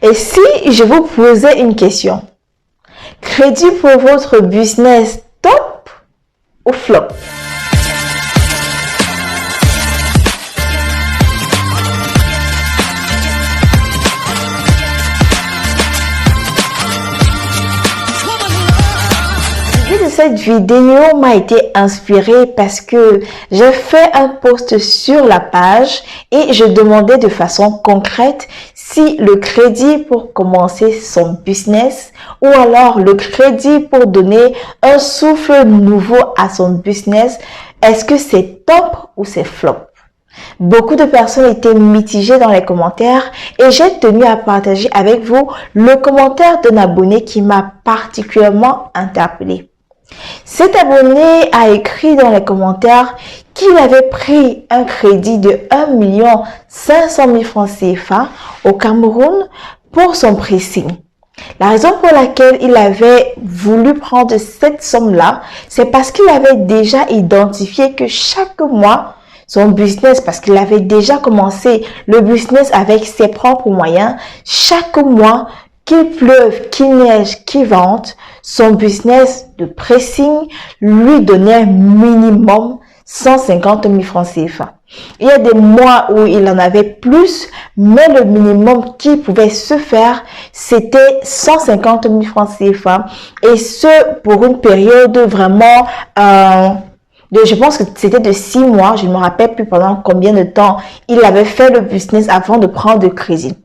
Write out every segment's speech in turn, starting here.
Et si je vous posais une question, crédit pour votre business top ou flop? Cette vidéo m'a été inspirée parce que j'ai fait un post sur la page et je demandais de façon concrète si le crédit pour commencer son business ou alors le crédit pour donner un souffle nouveau à son business, est-ce que c'est top ou c'est flop? Beaucoup de personnes étaient mitigées dans les commentaires et j'ai tenu à partager avec vous le commentaire d'un abonné qui m'a particulièrement interpellée. Cet abonné a écrit dans les commentaires qu'il avait pris un crédit de 1 500 000 francs CFA au Cameroun pour son pressing. La raison pour laquelle il avait voulu prendre cette somme-là, c'est parce qu'il avait déjà identifié que chaque mois, son business, parce qu'il avait déjà commencé le business avec ses propres moyens, chaque mois, qu'il pleuve, qu'il neige, qu'il vente, son business de pressing lui donnait minimum 150 000 francs CFA. Il y a des mois où il en avait plus, mais le minimum qui pouvait se faire, c'était 150 000 francs CFA. Et ce, pour une période vraiment... je pense que c'était de 6 mois, je ne me rappelle plus pendant combien de temps il avait fait le business avant de prendre le crédit.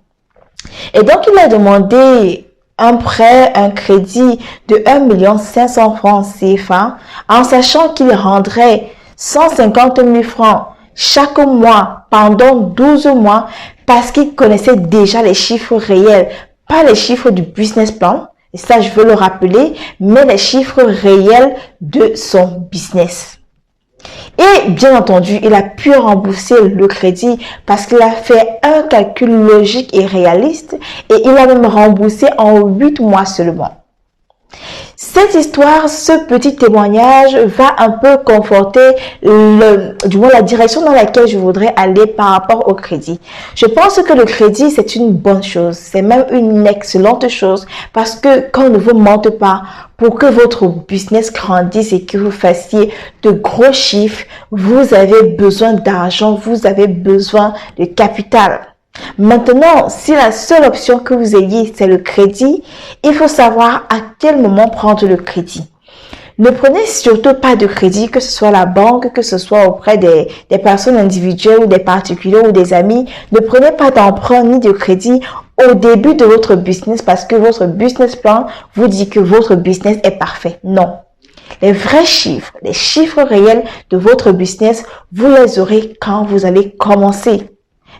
Et donc, il a demandé un prêt, un crédit de 1 500 000 francs CFA en sachant qu'il rendrait 150 000 francs chaque mois pendant 12 mois parce qu'il connaissait déjà les chiffres réels, pas les chiffres du business plan, et ça je veux le rappeler, mais les chiffres réels de son business. Et bien entendu, il a pu rembourser le crédit parce qu'il a fait un calcul logique et réaliste et il a même remboursé en 8 mois seulement. Cette histoire, ce petit témoignage va un peu conforter la direction dans laquelle je voudrais aller par rapport au crédit. Je pense que le crédit, c'est une bonne chose. C'est même une excellente chose parce que quand on ne vous mente pas, pour que votre business grandisse et que vous fassiez de gros chiffres, vous avez besoin d'argent, vous avez besoin de capital. Maintenant, si la seule option que vous ayez, c'est le crédit, il faut savoir à quel moment prendre le crédit. Ne prenez surtout pas de crédit, que ce soit la banque, que ce soit auprès des personnes individuelles ou des particuliers ou des amis. Ne prenez pas d'emprunt ni de crédit au début de votre business parce que votre business plan vous dit que votre business est parfait. Non. Les vrais chiffres, les chiffres réels de votre business, vous les aurez quand vous allez commencer.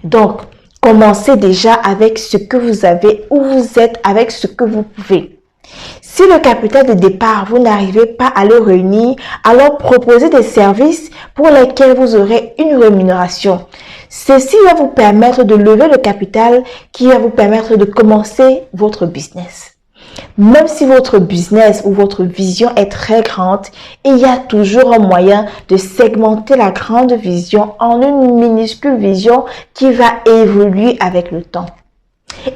Donc, commencez déjà avec ce que vous avez, où vous êtes, avec ce que vous pouvez. Si le capital de départ, vous n'arrivez pas à le réunir, alors proposez des services pour lesquels vous aurez une rémunération. Ceci va vous permettre de lever le capital qui va vous permettre de commencer votre business. Même si votre business ou votre vision est très grande, il y a toujours un moyen de segmenter la grande vision en une minuscule vision qui va évoluer avec le temps.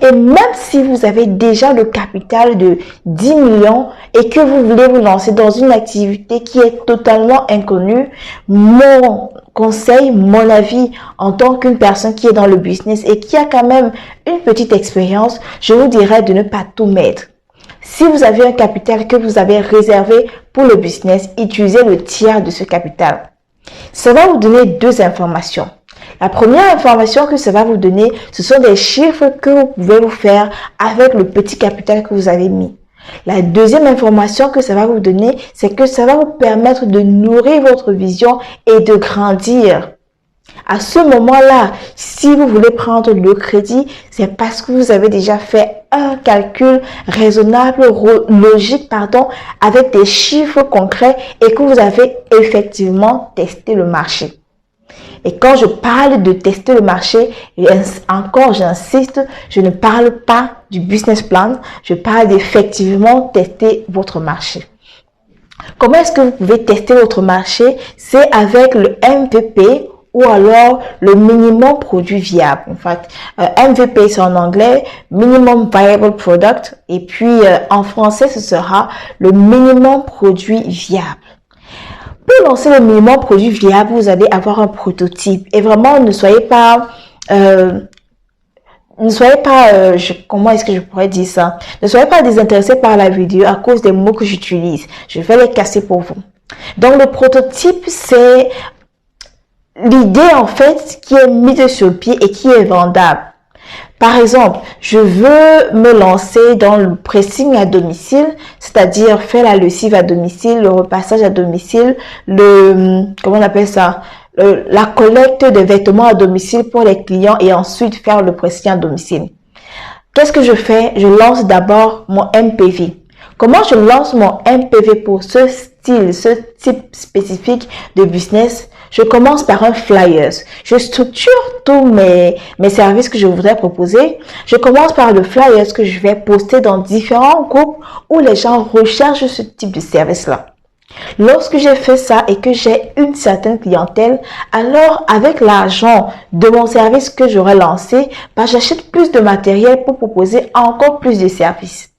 Et même si vous avez déjà le capital de 10 millions et que vous voulez vous lancer dans une activité qui est totalement inconnue, mon conseil, mon avis en tant qu'une personne qui est dans le business et qui a quand même une petite expérience, je vous dirais de ne pas tout mettre. Si vous avez un capital que vous avez réservé pour le business, utilisez le tiers de ce capital. Ça va vous donner 2 informations. La première information que ça va vous donner, ce sont des chiffres que vous pouvez vous faire avec le petit capital que vous avez mis. La deuxième information que ça va vous donner, c'est que ça va vous permettre de nourrir votre vision et de grandir. À ce moment-là, si vous voulez prendre le crédit, c'est parce que vous avez déjà fait un calcul raisonnable, logique, avec des chiffres concrets et que vous avez effectivement testé le marché. Et quand je parle de tester le marché, et encore j'insiste, je ne parle pas du business plan, je parle d'effectivement tester votre marché. Comment est-ce que vous pouvez tester votre marché? C'est avec le MVP ou alors le minimum produit viable. En fait, MVP c'est en anglais, Minimum Viable Product, et puis en français ce sera le minimum produit viable. Pour lancer le minimum produit viable, vous allez avoir un prototype et vraiment ne soyez pas comment est-ce que je pourrais dire ça? Ne soyez pas désintéressés par la vidéo à cause des mots que j'utilise. Je vais les casser pour vous. Donc, le prototype, c'est l'idée, en fait, qui est mise sur pied et qui est vendable. Par exemple, je veux me lancer dans le pressing à domicile, c'est-à-dire faire la lessive à domicile, le repassage à domicile, comment on appelle ça? La collecte de vêtements à domicile pour les clients et ensuite faire le pressing à domicile. Qu'est-ce que je fais? Je lance d'abord mon MPV. Comment je lance mon MPV pour ce style, ce type spécifique de business? Je commence par un flyers. Je structure tous mes services que je voudrais proposer. Je commence par le flyers que je vais poster dans différents groupes où les gens recherchent ce type de service-là. Lorsque j'ai fait ça et que j'ai une certaine clientèle, alors avec l'argent de mon service que j'aurais lancé, j'achète plus de matériel pour proposer encore plus de services.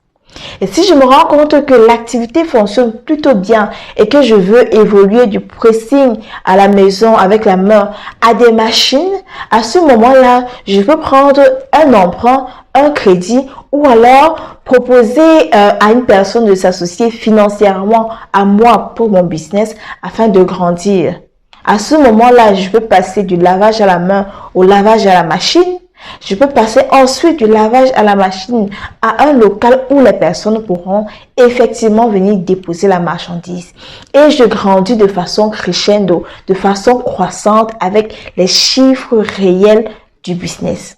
Et si je me rends compte que l'activité fonctionne plutôt bien et que je veux évoluer du pressing à la maison avec la main à des machines, à ce moment-là, je peux prendre un emprunt, un crédit ou alors proposer à une personne de s'associer financièrement à moi pour mon business afin de grandir. À ce moment-là, je peux passer du lavage à la main au lavage à la machine. Je peux passer ensuite du lavage à la machine à un local où les personnes pourront effectivement venir déposer la marchandise. Et je grandis de façon crescendo, de façon croissante avec les chiffres réels du business.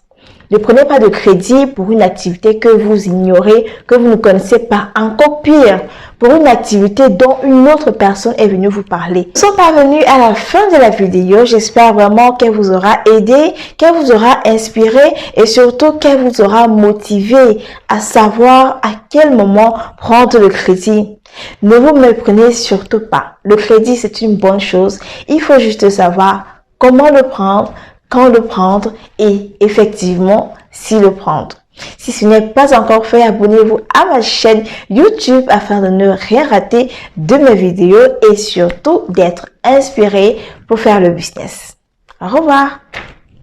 Ne prenez pas de crédit pour une activité que vous ignorez, que vous ne connaissez pas. Encore pire, pour une activité dont une autre personne est venue vous parler. Nous sommes parvenus à la fin de la vidéo. J'espère vraiment qu'elle vous aura aidé, qu'elle vous aura inspiré et surtout qu'elle vous aura motivé à savoir à quel moment prendre le crédit. Ne vous méprenez surtout pas. Le crédit, c'est une bonne chose. Il faut juste savoir comment le prendre, quand le prendre et effectivement, si le prendre. Si ce n'est pas encore fait, abonnez-vous à ma chaîne YouTube afin de ne rien rater de mes vidéos et surtout d'être inspiré pour faire le business. Au revoir.